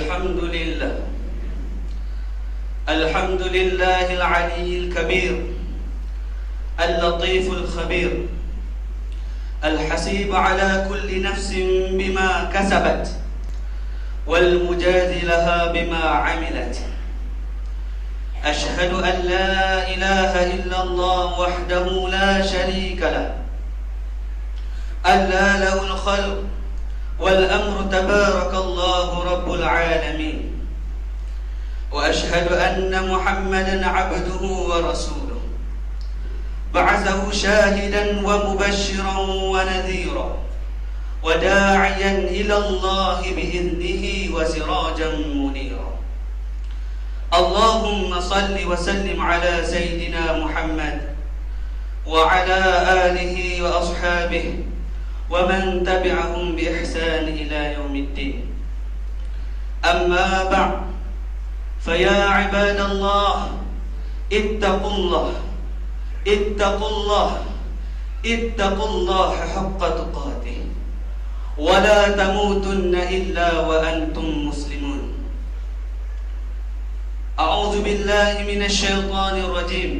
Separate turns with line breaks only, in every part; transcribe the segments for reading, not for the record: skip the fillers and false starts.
الحمد لله الحمد لله العلي الكبير اللطيف الخبير الحسيب على كل نفس بما كسبت والمجازي لها بما عملت. أشهد أن لا إله إلا الله وحده لا شريك له ألا له الخلق والأمر تبارك الله رب العالمين. وأشهد أن محمدا عبده ورسوله بعثه شاهدا ومبشرا ونذيرا وداعيا إلى الله بإذنه وسراجا منيرا. اللهم صل وسلم على سيدنا محمد وعلى آله وأصحابه ومن تبعهم بإحسان إلى يوم الدين. أما بعد، فيا عباد الله اتقوا الله اتقوا الله اتقوا الله حق تقاته ولا تموتن إلا وأنتم مسلمون. أعوذ بالله من الشيطان الرجيم.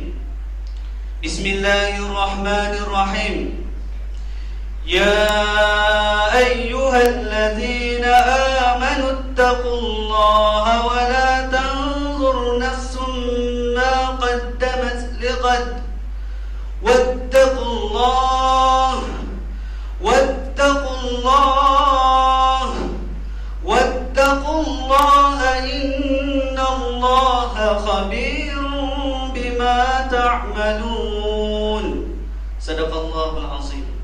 بسم الله الرحمن الرحيم. يا أيها الذين آمنوا اتقوا الله ولا تنظر نفس ما قدمت لغد واتقوا الله واتقوا الله واتقوا الله إن الله خبير بما تعملون. صدق الله العظيم.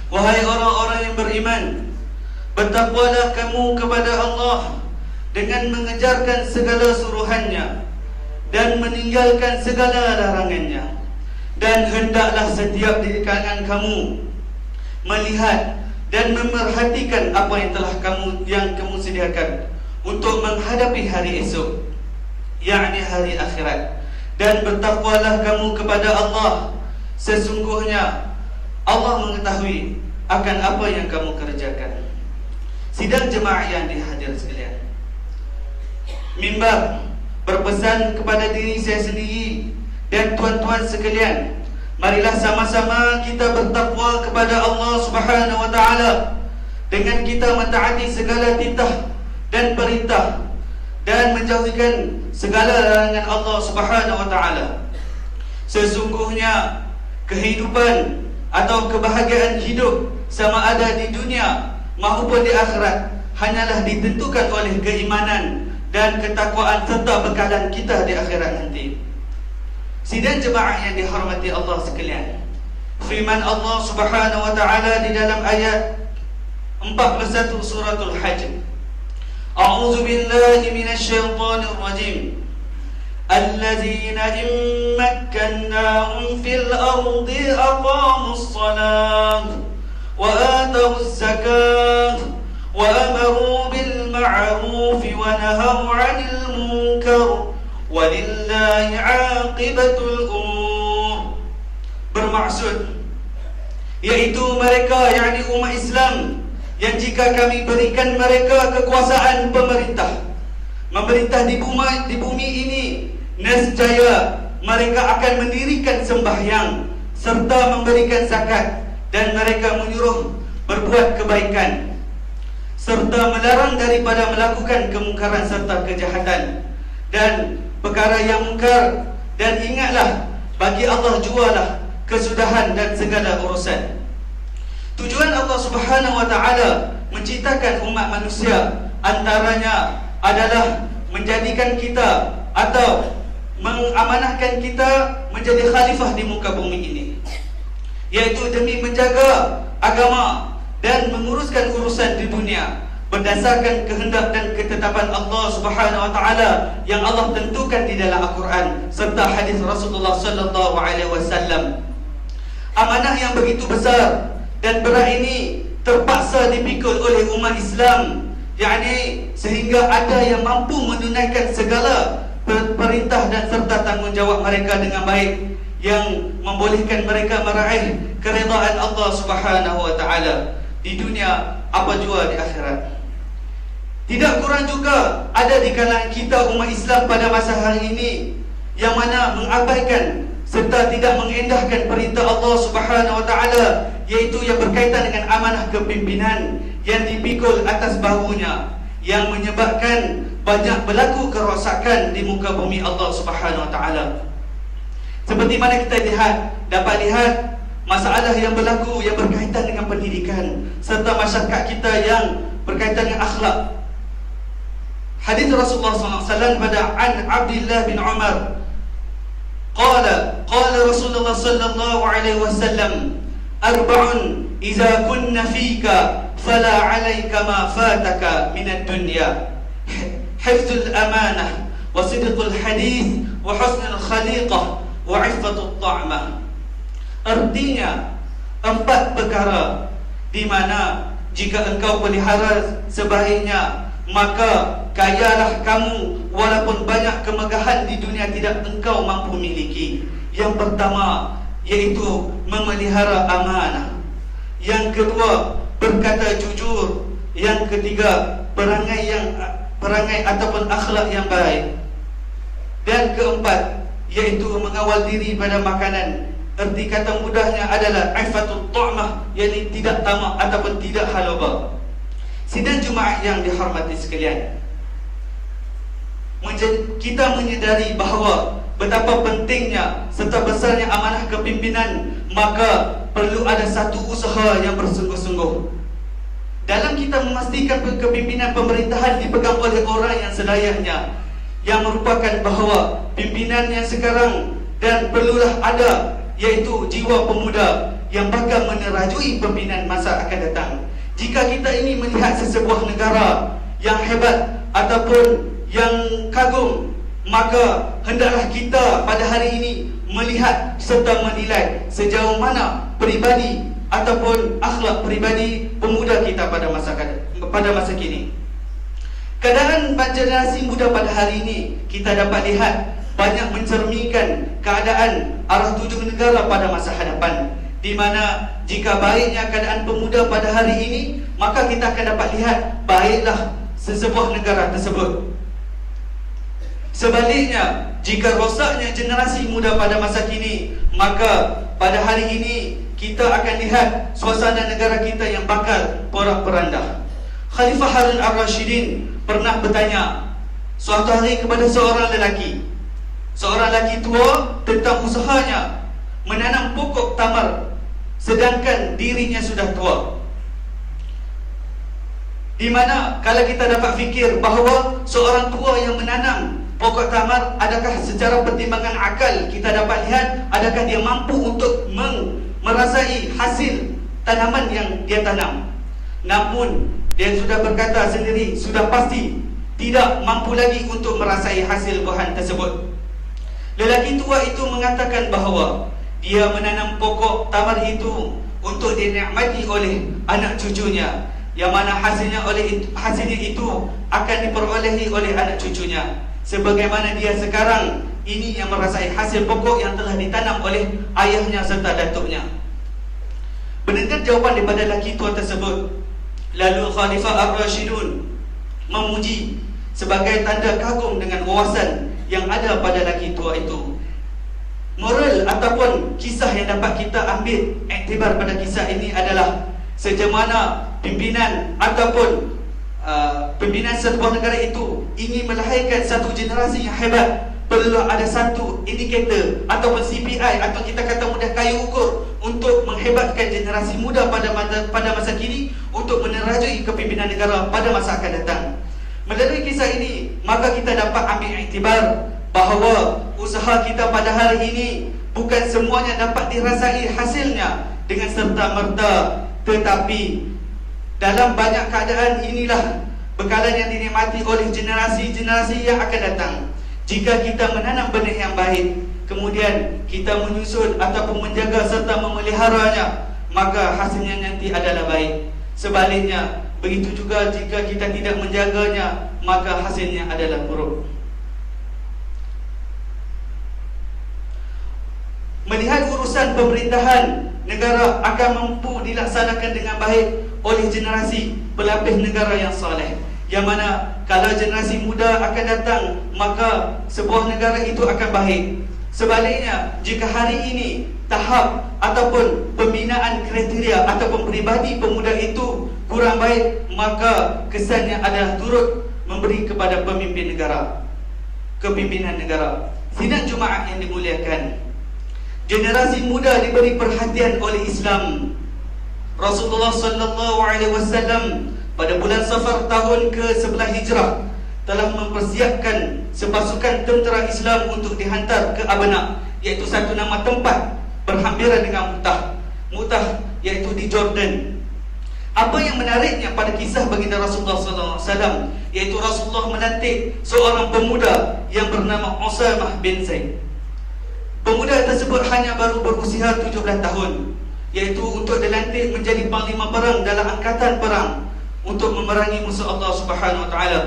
Wahai orang-orang yang beriman, bertakwalah kamu kepada Allah dengan mengejarkan segala suruhannya dan meninggalkan segala larangannya. Dan hendaklah setiap di kalangan kamu melihat dan memerhatikan apa yang kamu sediakan untuk menghadapi hari esok, yakni hari akhirat. Dan bertakwalah kamu kepada Allah, sesungguhnya Allah mengetahui akan apa yang kamu kerjakan. Sidang jemaah yang dihadir sekalian, mimbar berpesan kepada diri saya sendiri dan tuan-tuan sekalian, marilah sama-sama kita bertakwa kepada Allah Subhanahu wa taala dengan kita mentaati segala titah dan perintah dan menjauhkan segala larangan Allah Subhanahu wa taala. Sesungguhnya kehidupan atau kebahagiaan hidup sama ada di dunia maupun di akhirat hanyalah ditentukan oleh keimanan dan ketakwaan serta bekalan kita di akhirat nanti. Sidang jemaah yang dihormati Allah sekalian, firman Allah Subhanahu wa taala di dalam ayat 41 suratul Hajj. A'udzu billahi minasyaitonir rajim. الذين إن مكناهم في الأرض أقاموا الصلاة وآتوا الزكاة وأمروا بالمعروف ونهوا عن المنكر ولله عاقبة الأمور. Bermaksud yaitu mereka, yakni umat Islam, yang jika kami berikan mereka kekuasaan memerintah di bumi ini, nescaya mereka akan mendirikan sembahyang serta memberikan zakat, dan mereka menyuruh berbuat kebaikan serta melarang daripada melakukan kemungkaran serta kejahatan dan perkara yang mungkar. Dan ingatlah, bagi Allah jualah kesudahan dan segala urusan. Tujuan Allah Subhanahu wa taala menciptakan umat manusia antaranya adalah menjadikan kita atau mengamanahkan kita menjadi khalifah di muka bumi ini, yaitu demi menjaga agama dan menguruskan urusan di dunia berdasarkan kehendak dan ketetapan Allah Subhanahu wa taala yang Allah tentukan di dalam Al-Quran serta hadis Rasulullah sallallahu alaihi wasallam. Amanah yang begitu besar dan berat ini terpaksa dipikul oleh umat Islam, yakni sehingga ada yang mampu menunaikan segala perintah dan serta tanggungjawab mereka dengan baik, yang membolehkan mereka meraih keridaan Allah Subhanahu wa taala di dunia apa jua di akhirat. Tidak kurang juga ada di kalangan kita umat Islam pada masa hari ini yang mana mengabaikan serta tidak mengendahkan perintah Allah Subhanahu Wa Taala, iaitu yang berkaitan dengan amanah kepimpinan yang dipikul atas bahunya, yang menyebabkan banyak berlaku kerosakan di muka bumi Allah Subhanahu Wa Taala. Seperti mana kita dapat lihat masalah yang berlaku yang berkaitan dengan pendidikan serta masyarakat kita yang berkaitan dengan akhlak. Hadis Rasulullah SAW pada an Abdullah bin Umar, qala Rasulullah sallallahu alaihi wasallam, arba'un idza kunna fika fala 'alaika ma fataka min ad-dunya, hifdzul amanah wa sidqul hadith wa husnul khaliqah wa 'iffatut ta'mah. Artinya 4 perkara di mana jika engkau pelihara sebaiknya, maka kayalah kamu walaupun banyak kemegahan di dunia tidak engkau mampu miliki. Yang pertama iaitu memelihara amanah. Yang kedua, berkata jujur. Yang ketiga, perangai ataupun akhlak yang baik. Dan keempat iaitu mengawal diri pada makanan. Erti kata mudahnya adalah aifatut ta'mah, yakni tidak tamak ataupun tidak halaba. Sidang Jumaat yang dihormati sekalian, kita menyedari bahawa betapa pentingnya serta besarnya amanah kepimpinan, maka perlu ada satu usaha yang bersungguh-sungguh dalam kita memastikan kepimpinan pemerintahan dipegang oleh orang yang selayaknya, yang merupakan bahawa pimpinan yang sekarang dan perlulah ada, iaitu jiwa pemuda yang bakal menerajui pimpinan masa akan datang. Jika kita ini melihat sesebuah negara yang hebat ataupun yang kagum, maka hendaklah kita pada hari ini melihat serta menilai sejauh mana peribadi ataupun akhlak peribadi pemuda kita pada masa kini. Keadaan generasi muda pada hari ini kita dapat lihat banyak mencerminkan keadaan arah tuju negara pada masa hadapan, di mana jika baiknya keadaan pemuda pada hari ini, maka kita akan dapat lihat baiklah sesebuah negara tersebut. Sebaliknya, jika rosaknya generasi muda pada masa kini, maka pada hari ini kita akan lihat suasana negara kita yang bakal porak-poranda. Khalifah Harun Ar-Rashidin pernah bertanya suatu hari kepada seorang lelaki tua tentang usahanya menanam pokok tamar, sedangkan dirinya sudah tua. Di mana kalau kita dapat fikir bahawa seorang tua yang menanam pokok tamar, adakah secara pertimbangan akal kita dapat lihat adakah dia mampu untuk merasai hasil tanaman yang dia tanam? Namun dia sudah berkata sendiri, sudah pasti tidak mampu lagi untuk merasai hasil buah tersebut. Lelaki tua itu mengatakan bahawa dia menanam pokok tamar itu untuk dinikmati oleh anak cucunya, yang mana hasilnya itu akan diperolehi oleh anak cucunya, sebagaimana dia sekarang ini yang merasai hasil pokok yang telah ditanam oleh ayahnya serta datuknya. Mendengar jawapan daripada lelaki tua tersebut, lalu Khalifah Ar-Rashidun memuji sebagai tanda kagum dengan wawasan yang ada pada lelaki tua itu. Moral ataupun kisah yang dapat kita ambil iktibar pada kisah ini adalah sejauh mana pimpinan ataupun pimpinan sebuah negara itu ingin melahirkan satu generasi yang hebat, perlu ada satu indikator ataupun CPI atau kita kata mudah kayu ukur untuk menghebatkan generasi muda pada masa kini untuk menerajui kepimpinan negara pada masa akan datang. Melalui kisah ini, maka kita dapat ambil iktibar bahawa usaha kita pada hari ini bukan semuanya dapat dirasai hasilnya dengan serta-merta, tetapi dalam banyak keadaan inilah bekalan yang dinikmati oleh generasi-generasi yang akan datang. Jika kita menanam benih yang baik, kemudian kita menyusun ataupun menjaga serta memeliharanya, maka hasilnya nanti adalah baik. Sebaliknya, begitu juga jika kita tidak menjaganya, maka hasilnya adalah buruk. Melihat urusan pemerintahan negara akan mampu dilaksanakan dengan baik oleh generasi pelapis negara yang soleh, yang mana kalau generasi muda akan datang, maka sebuah negara itu akan baik. Sebaliknya, jika hari ini tahap ataupun pembinaan kriteria ataupun peribadi pemuda itu kurang baik, maka kesannya adalah turut memberi kepada pemimpin negara, kepimpinan negara. Sidang Jumaat yang dimuliakan, generasi muda diberi perhatian oleh Islam. Rasulullah sallallahu alaihi wasallam pada bulan Safar tahun ke-11 Hijrah telah mempersiapkan sepasukan tentera Islam untuk dihantar ke Abna, iaitu satu nama tempat berhampiran dengan Mu'tah. Mu'tah iaitu di Jordan. Apa yang menariknya pada kisah baginda Rasulullah sallallahu alaihi wasallam, iaitu Rasulullah melantik seorang pemuda yang bernama Usamah bin Zaid. Pemuda tersebut hanya baru berusia 17 tahun, iaitu untuk dilantik menjadi panglima perang dalam angkatan perang untuk memerangi musuh Allah Subhanahu wa taala.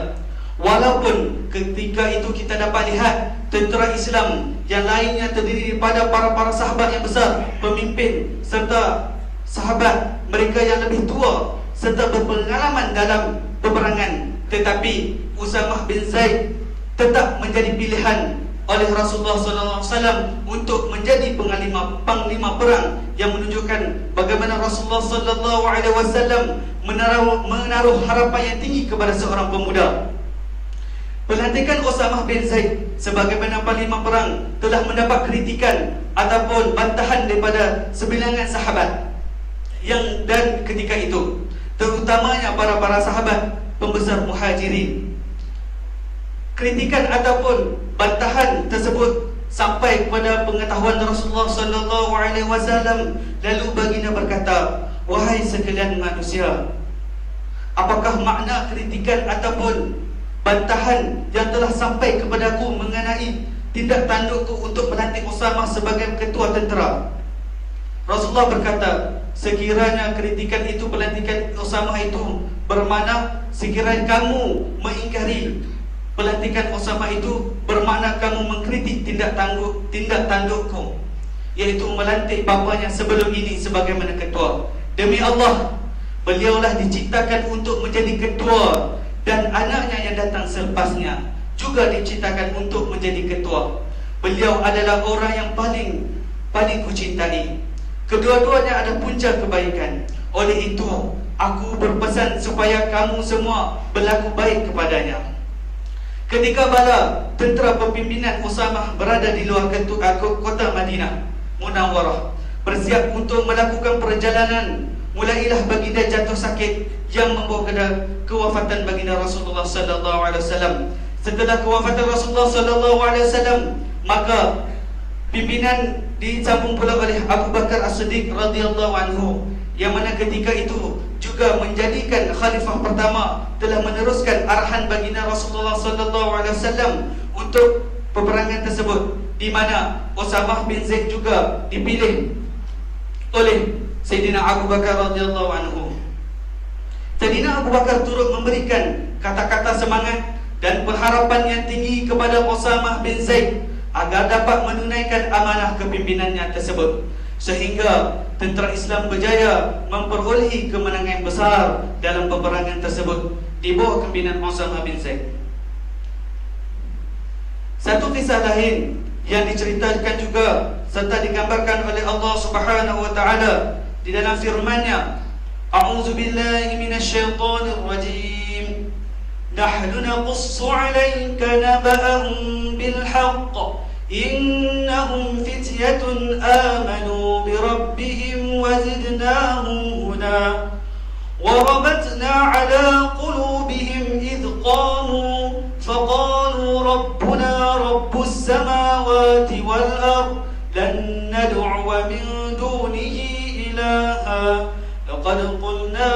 Walaupun ketika itu kita dapat lihat tentera Islam yang lainnya terdiri daripada para sahabat yang besar, pemimpin serta sahabat mereka yang lebih tua serta berpengalaman dalam peperangan, tetapi Usamah bin Zaid tetap menjadi pilihan oleh Rasulullah SAW untuk menjadi panglima perang, yang menunjukkan bagaimana Rasulullah SAW menaruh harapan yang tinggi kepada seorang pemuda. Pelantikan Usamah bin Zaid sebagaimana panglima perang telah mendapat kritikan ataupun bantahan daripada sebilangan sahabat dan ketika itu, terutamanya para sahabat pembesar Muhajirin. Kritikan ataupun bantahan tersebut sampai kepada pengetahuan Rasulullah sallallahu alaihi wasallam. Lalu baginda berkata, "Wahai sekalian manusia, apakah makna kritikan ataupun bantahan yang telah sampai kepadaku mengenai tindak tandukku untuk melantik Usamah sebagai ketua tentera?" Rasulullah berkata, sekiranya kritikan itu, pelantikan Usamah itu bermakna sekiranya kamu mengingkari pelantikan Usamah itu, bermakna kamu mengkritik tindak tandukku, iaitu melantik bapanya sebelum ini sebagaimana ketua. Demi Allah, beliaulah diciptakan untuk menjadi ketua, dan anaknya yang datang selepasnya juga diciptakan untuk menjadi ketua. Beliau adalah orang yang paling kucintai. Kedua-duanya ada punca kebaikan. Oleh itu, aku berpesan supaya kamu semua berlaku baik kepadanya. Ketika bala tentera pepimpinan Usamah berada di luar kota Madinah Munawwarah, bersiap untuk melakukan perjalanan, mulailah baginda jatuh sakit yang membawa kewafatan baginda Rasulullah sallallahu alaihi wasallam. Setelah kewafatan Rasulullah sallallahu alaihi wasallam, maka pimpinan disambung pula oleh Abu Bakar As-Siddiq radhiyallahu anhu, yang mana ketika itu juga menjadikan khalifah pertama, telah meneruskan arahan baginda Rasulullah sallallahu alaihi wasallam untuk peperangan tersebut, di mana Usamah bin Zaid juga dipilih oleh Sayyidina Abu Bakar radhiyallahu anhu. Sayyidina Abu Bakar turut memberikan kata-kata semangat dan pengharapan yang tinggi kepada Usamah bin Zaid agar dapat menunaikan amanah kepimpinannya tersebut, sehingga tentera Islam berjaya memperolehi kemenangan besar dalam peperangan tersebut di bawah kepimpinan Usamah bin Zaid. Satu kisah lain yang diceritakan juga serta digambarkan oleh Allah Subhanahu wa taala di dalam firman-Nya, A'udzu billahi minasyaitonir rajim. Nahnu naqussu 'alaika naba'ahum bil haqq. Innahum fityatun amanu bi rabbihim wa zidnahum huda. Wa rabatna 'ala qulubihim idh qamu faqalu rabbuna rabbus samawati wal ardh lan nad'uwa min dunihi ilaha laqad qulna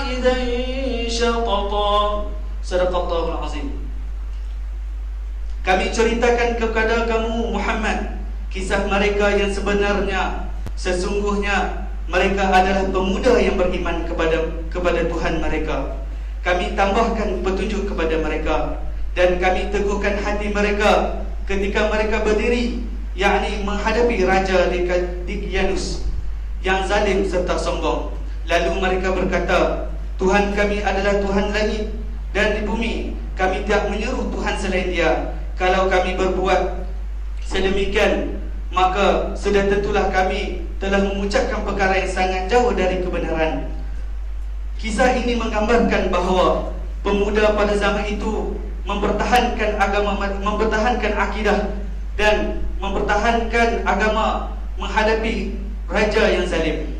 idzan syatata. Sadaqallahul azim. Kami ceritakan kepada kamu Muhammad kisah mereka yang sebenarnya. Sesungguhnya mereka adalah pemuda yang beriman kepada Tuhan mereka. Kami tambahkan petunjuk kepada mereka, dan kami teguhkan hati mereka ketika mereka berdiri, yakni menghadapi Raja Dikyanus yang zalim serta sombong. Lalu mereka berkata, Tuhan kami adalah Tuhan langit, dan di bumi. Kami tidak menyeru Tuhan selain Dia. Kalau kami berbuat sedemikian, maka sudah tentulah kami telah mengucapkan perkara yang sangat jauh dari kebenaran. Kisah ini menggambarkan bahawa pemuda pada zaman itu mempertahankan agama, mempertahankan akidah dan mempertahankan agama menghadapi raja yang zalim.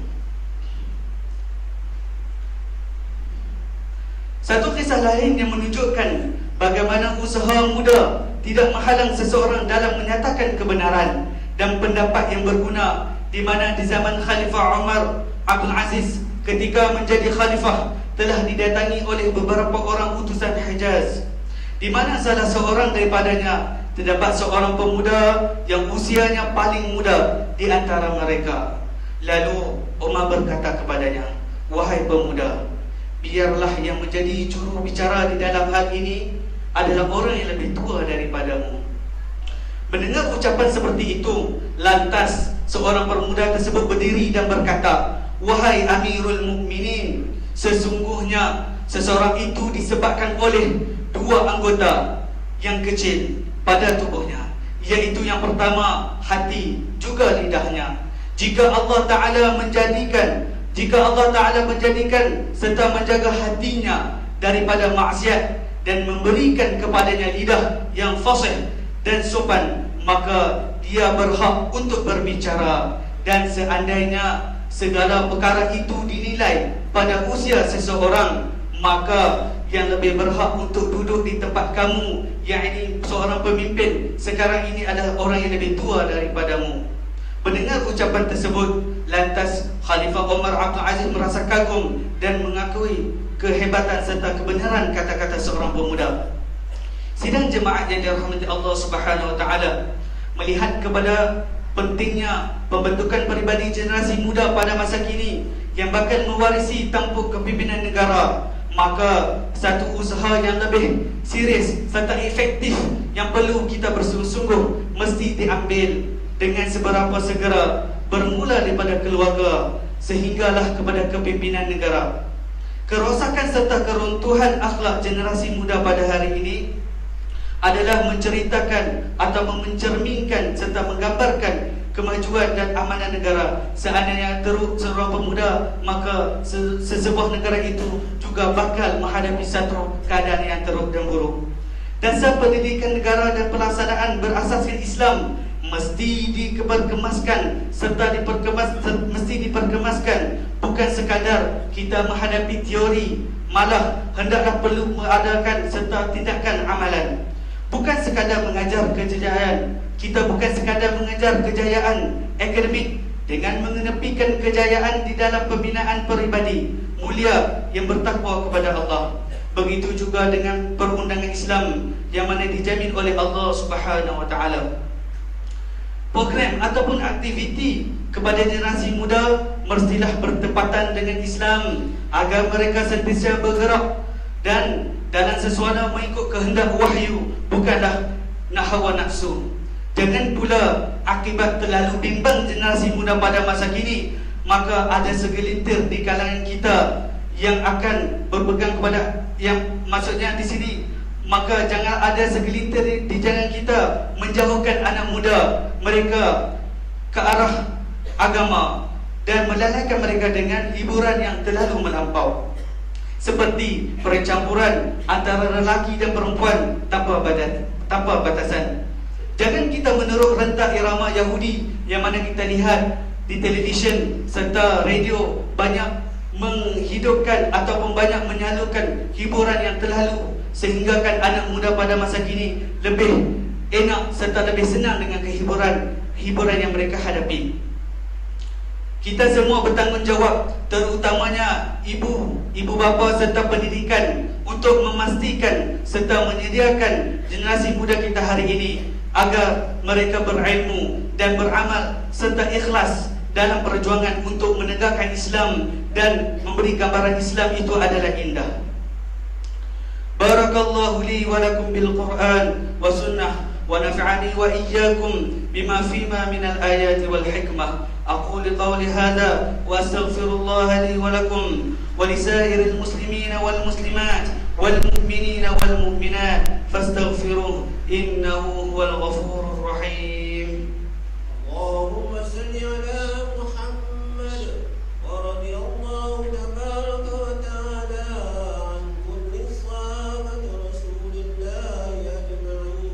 Satu kisah lain yang menunjukkan bagaimana usaha muda tidak menghalang seseorang dalam menyatakan kebenaran dan pendapat yang berguna, di mana di zaman Khalifah Umar Abdul Aziz ketika menjadi khalifah telah didatangi oleh beberapa orang utusan Hijaz, di mana salah seorang daripadanya terdapat seorang pemuda yang usianya paling muda di antara mereka. Lalu Umar berkata kepadanya, "Wahai pemuda, biarlah yang menjadi juru bicara di dalam hal ini adalah orang yang lebih tua daripadamu." Mendengar ucapan seperti itu, lantas seorang pemuda tersebut berdiri dan berkata, "Wahai Amirul Mukminin, sesungguhnya seseorang itu disebabkan oleh dua anggota yang kecil pada tubuhnya, iaitu yang pertama hati juga lidahnya. Jika Allah Ta'ala menjadikan serta menjaga hatinya daripada maksiat dan memberikan kepadanya lidah yang fasih dan sopan, maka dia berhak untuk berbicara. Dan seandainya segala perkara itu dinilai pada usia seseorang, maka yang lebih berhak untuk duduk di tempat kamu, yakni seorang pemimpin sekarang ini, adalah orang yang lebih tua daripadamu." Mendengar ucapan tersebut, lantas Khalifah Umar Abdul Aziz merasa kagum dan mengakui kehebatan serta kebenaran kata-kata seorang pemuda. Sidang jemaat yang dirahmati Allah Subhanahu wa taala, melihat kepada pentingnya pembentukan peribadi generasi muda pada masa kini yang bakal mewarisi tampuk kepimpinan negara, maka satu usaha yang lebih serius serta efektif yang perlu kita bersungguh-sungguh mesti diambil dengan seberapa segera, bermula daripada keluarga sehinggalah kepada kepimpinan negara. Kerosakan serta keruntuhan akhlak generasi muda pada hari ini adalah menceritakan atau mencerminkan serta menggambarkan kemajuan dan amanah negara. Seandainya teruk seorang pemuda, maka sesebuah negara itu juga bakal menghadapi satu keadaan yang teruk dan buruk. Dasar pendidikan negara dan pelaksanaan berasaskan Islam mesti diperkemaskan serta mesti diperkemaskan, bukan sekadar kita menghadapi teori, malah hendaklah perlu mengadakan serta tindakan amalan. Bukan sekadar mengajar kejayaan, kita bukan sekadar mengajar kejayaan akademik dengan mengenepikan kejayaan di dalam pembinaan peribadi mulia yang bertakwa kepada Allah. Begitu juga dengan perundangan Islam yang mana dijamin oleh Allah Subhanahu wa taala. Program ataupun aktiviti kepada generasi muda mestilah bertepatan dengan Islam agar mereka sentiasa bergerak dan dalam sesuatu mengikut kehendak wahyu, bukanlah hawa nafsu. Jangan pula akibat terlalu bimbang generasi muda pada masa kini, maka ada segelintir di kalangan kita yang akan berpegang kepada, yang maksudnya di sini, maka jangan ada segelintir di jangan kita menjauhkan anak muda mereka ke arah agama dan melalaikan mereka dengan hiburan yang terlalu melampau, seperti percampuran antara lelaki dan perempuan tanpa batasan. Jangan kita menurut rentak irama Yahudi yang mana kita lihat di televisyen serta radio banyak menghidupkan ataupun banyak menyalurkan hiburan yang terlalu, sehinggakan anak muda pada masa kini lebih enak serta lebih senang dengan hiburan yang mereka hadapi. Kita semua bertanggungjawab, terutamanya ibu bapa serta pendidikan, untuk memastikan serta menyediakan generasi muda kita hari ini agar mereka berilmu dan beramal serta ikhlas dalam perjuangan untuk menegakkan Islam dan memberi gambaran Islam itu adalah indah. Barakallahu li wa lakum bil Quran wa sunnah wa nafa'ani wa iyyakum bima fima min al ayati wal hikmah. Aqulu qawli hadha wa astaghfirullah li wa lakum wa li sa'iril muslimina wal muslimat والمؤمنين والمؤمنات فاستغفروه إنه هو الغفور الرحيم.
اللهم صل على محمد ورضي الله تبارك وتعالى عن كل صحابة رسول الله أجمعين.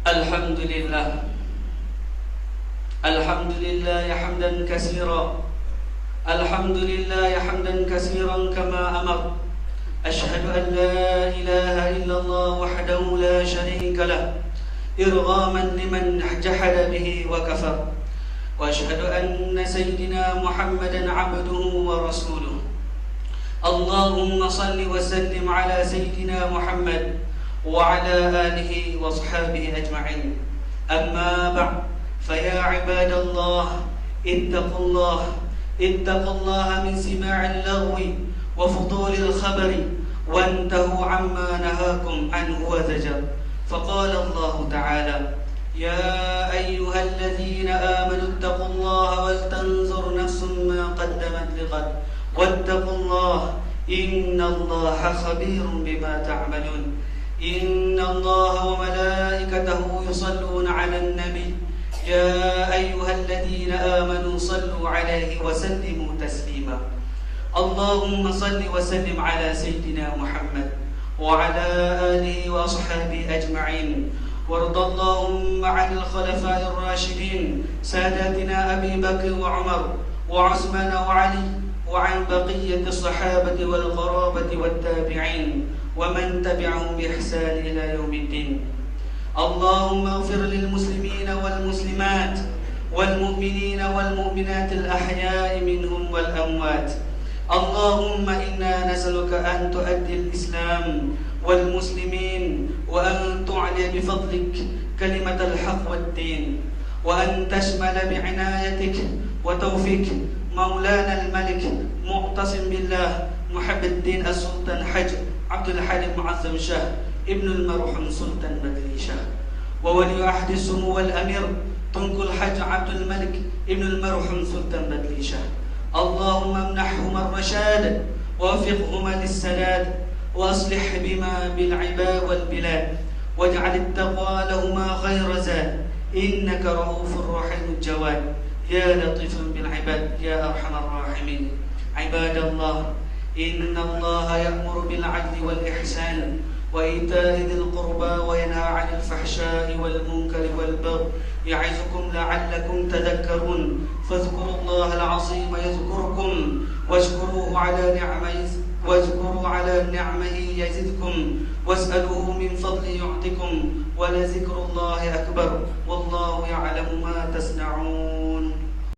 الحمد لله الحمد لله حمدا كثيرا الحمد لله حمدا كثيرا كما أمر. أشهد أن لا إله إلا الله وحده لا شريك له إرغاما لمن جحد به وكفر. وأشهد أن سيدنا محمدا عبده ورسوله. اللهم صل وسلم على سيدنا محمد وعلى آله وصحابه أجمعين. أما بعد فيا عباد الله اتقوا الله من سماع اللغو وفضول الخبر وانتهوا عما نهاكم عنه وزجر. فقال الله تعالى: يا أيها الذين آمنوا اتقوا الله ولتنظر نفس ما قدمت لغد واتقوا الله إن الله خبير بما تعملون. إن الله وملائكته يصلون على النبي يا أيها الذين آمنوا صلوا عليه وسلموا تسليما. اللهم صل وسلم على سيدنا محمد وعلى آله وأصحابه أجمعين. وارض اللهم عن الخلفاء الراشدين ساداتنا أبي بكر وعمر وعثمان وعلي وعن بقية الصحابة والقرابة والتابعين ومن تبعهم بإحسان إلى يوم الدين. اللهم اغفر للمسلمين والمسلمات والمؤمنين والمؤمنات الأحياء منهم والأموات. اللهم إنا نسألك أن تؤدي الإسلام والمسلمين وأن تعلي بفضلك كلمة الحق والدين وأن تشمل بعنايتك وتوفيق مولانا الملك معتصم بالله محب الدين السلطان حج عبد الحليم معظم شاه ابن المرحوم سلطان بدري شاه وولي عهد السمو والأمير تنكو الحج عبد الملك ابن المرحوم سلطان بدري شاه. اللهم امنحهما الرشاد ووفقهما للسداد وأصلح بما بالعباد والبلاد واجعل التقوى لهما خير زاد إنك رؤوف رحيم الجواد يا لطيف بالعباد يا أرحم الراحمين. عباد الله إن الله يأمر بالعدل والإحسان وإيتاء ذي القربى وينهى عن الفحشاء والمنكر والبغي يعظكم لعلكم تذكرون. فاذكروا الله العظيم يذكركم واشكروه على نعمه يزدكم واسألوه من فضل يعطكم ولذكر الله أكبر والله يعلم ما تصنعون.